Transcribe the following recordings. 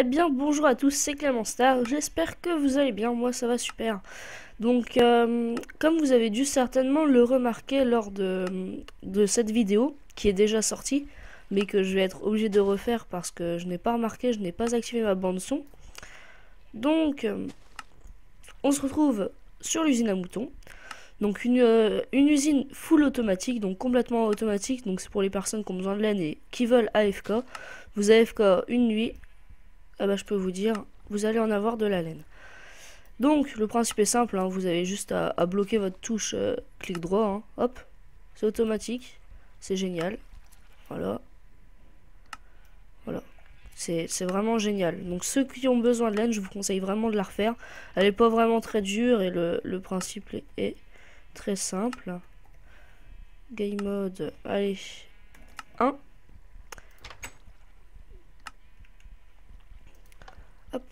Eh bien, bonjour à tous, c'est Clément Star. J'espère que vous allez bien. Moi, ça va super. Donc, comme vous avez dû certainement le remarquer lors de cette vidéo, qui est déjà sortie, mais que je vais être obligé de refaire parce que je n'ai pas remarqué, je n'ai pas activé ma bande son. Donc, on se retrouve sur l'usine à moutons. Donc, une usine full automatique, donc complètement automatique. Donc, c'est pour les personnes qui ont besoin de laine et qui veulent AFK. Vous AFK une nuit, ah bah, je peux vous dire, vous allez en avoir de la laine. Donc le principe est simple, hein, vous avez juste à bloquer votre touche clic droit, hein, hop, c'est automatique, c'est génial, voilà, voilà, c'est vraiment génial. Donc ceux qui ont besoin de laine, je vous conseille vraiment de la refaire, elle est pas vraiment très dure et le principe est très simple. Game mode, allez, 1. Hop.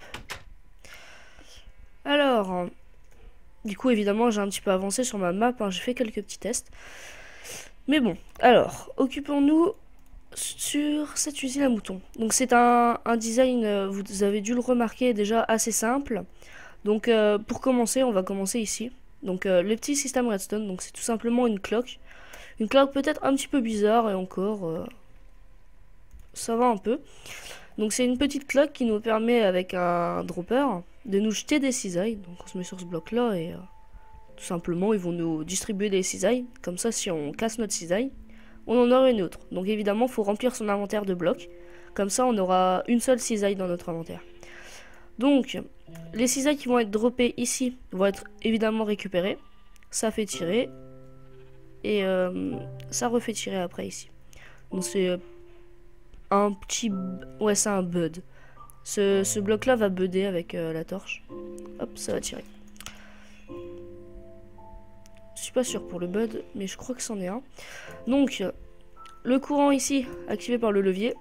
Alors, du coup, évidemment, j'ai un petit peu avancé sur ma map, hein, j'ai fait quelques petits tests. Mais bon, alors, occupons-nous sur cette usine à moutons. Donc c'est un design, vous avez dû le remarquer, déjà assez simple. Donc pour commencer, on va commencer ici. Donc le petit système redstone, donc c'est tout simplement une cloque. Une cloque peut-être un petit peu bizarre et encore, ça va un peu. Donc c'est une petite cloque qui nous permet avec un dropper de nous jeter des cisailles. Donc on se met sur ce bloc là et tout simplement ils vont nous distribuer des cisailles. Comme ça si on casse notre cisaille, on en aura une autre. Donc évidemment il faut remplir son inventaire de blocs. Comme ça on aura une seule cisaille dans notre inventaire. Donc les cisailles qui vont être droppées ici vont être évidemment récupérées. Ça fait tirer. Et ça refait tirer après ici. Donc c'est un petit... Ouais, c'est un bud. Ce bloc là va budder avec la torche. Hop, ça va tirer. Je suis pas sûr pour le bud, mais je crois que c'en est un. Donc le courant ici, activé par le levier,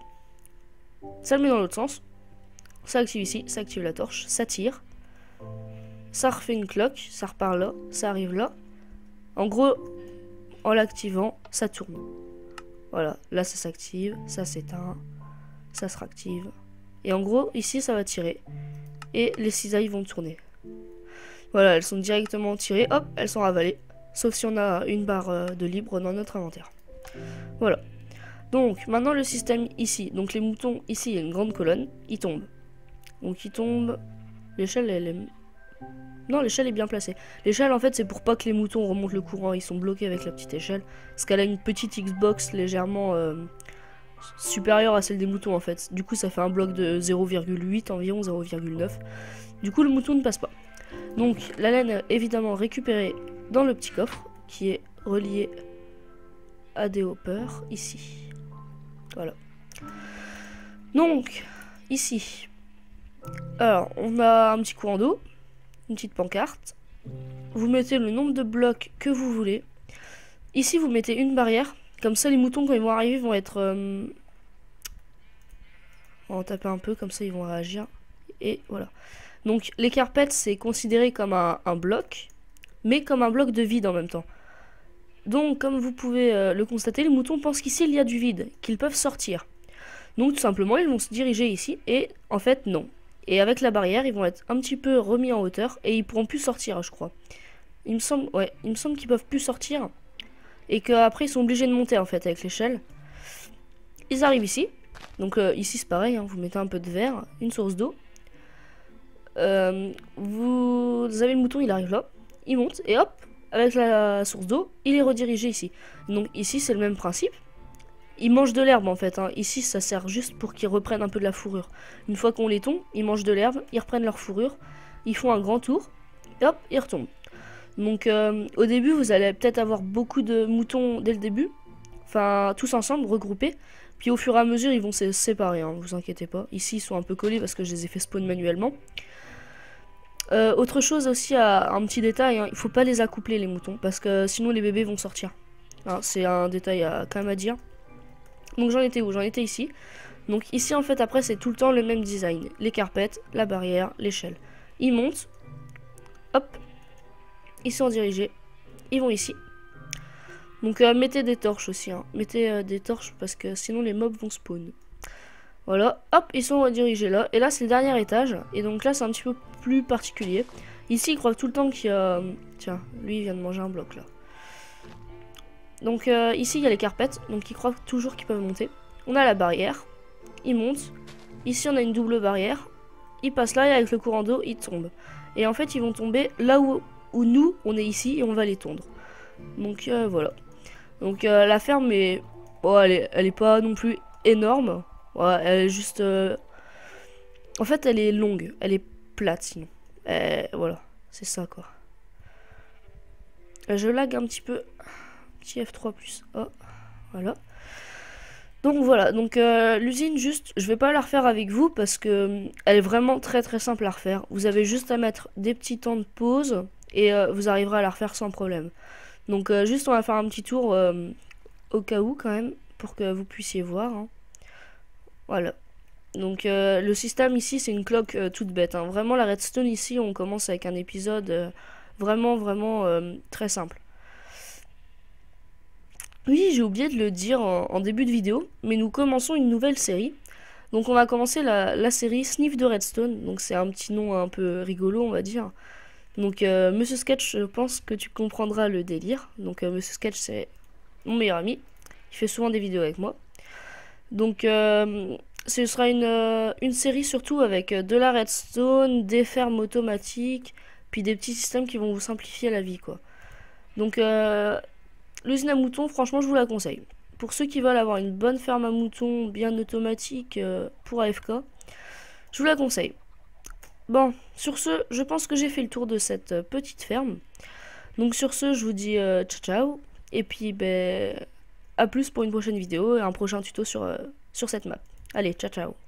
ça le met dans l'autre sens. Ça active ici, ça active la torche, ça tire. Ça refait une cloque, ça repart là, ça arrive là. En gros, en l'activant, ça tourne. Voilà, là ça s'active, ça s'éteint, ça se réactive. Et en gros, ici ça va tirer. Et les cisailles vont tourner. Voilà, elles sont directement tirées, hop, elles sont ravalées. Sauf si on a une barre de libre dans notre inventaire. Voilà. Donc, maintenant le système ici. Donc les moutons, ici, il y a une grande colonne. Ils tombent. Donc ils tombent. L'échelle, elle est... Non, l'échelle est bien placée. L'échelle, en fait, c'est pour pas que les moutons remontent le courant. Ils sont bloqués avec la petite échelle. Parce qu'elle a une petite Xbox légèrement supérieure à celle des moutons, en fait. Du coup, ça fait un bloc de 0,8 environ, 0,9. Du coup, le mouton ne passe pas. Donc, la laine est évidemment récupérée dans le petit coffre qui est relié à des hoppers ici. Voilà. Donc, ici. Alors, on a un petit courant d'eau. Une petite pancarte. Vous mettez le nombre de blocs que vous voulez. Ici, vous mettez une barrière. Comme ça, les moutons, quand ils vont arriver, vont être... On va taper un peu, comme ça, ils vont réagir. Et voilà. Donc, les carpettes, c'est considéré comme un bloc, mais comme un bloc de vide en même temps. Donc, comme vous pouvez le constater, les moutons pensent qu'ici, il y a du vide, qu'ils peuvent sortir. Donc, tout simplement, ils vont se diriger ici, et en fait, non. Et avec la barrière, ils vont être un petit peu remis en hauteur et ils pourront plus sortir, je crois. Il me semble qu'ils peuvent plus sortir et qu'après ils sont obligés de monter en fait avec l'échelle. Ils arrivent ici. Donc ici c'est pareil, hein, vous mettez un peu de verre, une source d'eau. Vous avez le mouton, il arrive là, il monte et hop, avec la source d'eau, il est redirigé ici. Donc ici c'est le même principe. Ils mangent de l'herbe en fait, hein. Ici ça sert juste pour qu'ils reprennent un peu de la fourrure. Une fois qu'on les tombe, ils mangent de l'herbe, ils reprennent leur fourrure, ils font un grand tour, et hop, ils retombent. Donc au début vous allez peut-être avoir beaucoup de moutons dès le début, enfin tous ensemble, regroupés. Puis au fur et à mesure ils vont se séparer, hein, vous inquiétez pas. Ici ils sont un peu collés parce que je les ai fait spawn manuellement. Autre chose aussi, un petit détail, hein, il faut pas les accoupler les moutons, parce que sinon les bébés vont sortir. Hein, c'est un détail quand même à dire. Donc j'en étais où? J'en étais ici. Donc ici en fait après c'est tout le temps le même design. Les carpettes, la barrière, l'échelle. Ils montent. Hop. Ils sont dirigés. Ils vont ici. Donc mettez des torches aussi. Hein. Mettez des torches parce que sinon les mobs vont spawn. Voilà, hop, ils sont redirigés là. Et là, c'est le dernier étage. Et donc là, c'est un petit peu plus particulier. Ici, ils croient tout le temps qu'il y a... Tiens, lui, il vient de manger un bloc, là. Donc ici, il y a les carpettes. Donc ils croient toujours qu'ils peuvent monter. On a la barrière. Ils montent. Ici, on a une double barrière. Ils passent là et avec le courant d'eau, ils tombent. Et en fait, ils vont tomber là où nous, on est ici et on va les tondre. Donc voilà. Donc la ferme est... Oh, elle est pas non plus énorme. Ouais, elle est juste... En fait, elle est longue. Elle est plate, sinon. Voilà. C'est ça, quoi. Je lag un petit peu. Petit F3+. Oh, voilà. Donc voilà. Donc l'usine, juste... Je vais pas la refaire avec vous parce que elle est vraiment très très simple à refaire. Vous avez juste à mettre des petits temps de pause et vous arriverez à la refaire sans problème. Donc juste, on va faire un petit tour au cas où, quand même, pour que vous puissiez voir. Hein. Voilà. Donc le système ici, c'est une cloque toute bête. Hein. Vraiment, la redstone ici, on commence avec un épisode vraiment très simple. Oui, j'ai oublié de le dire en début de vidéo, mais nous commençons une nouvelle série. Donc on va commencer la série Sniff de Redstone. Donc c'est un petit nom un peu rigolo, on va dire. Donc Monsieur Sketch, je pense que tu comprendras le délire. Donc Monsieur Sketch, c'est mon meilleur ami. Il fait souvent des vidéos avec moi. Donc ce sera une série surtout avec de la redstone, des fermes automatiques, puis des petits systèmes qui vont vous simplifier la vie, quoi. Donc l'usine à moutons, franchement, je vous la conseille. Pour ceux qui veulent avoir une bonne ferme à moutons bien automatique pour AFK, je vous la conseille. Bon, sur ce, je pense que j'ai fait le tour de cette petite ferme. Donc sur ce, je vous dis ciao ciao. Et puis, ben, à plus pour une prochaine vidéo et un prochain tuto sur cette map. Allez, ciao ciao.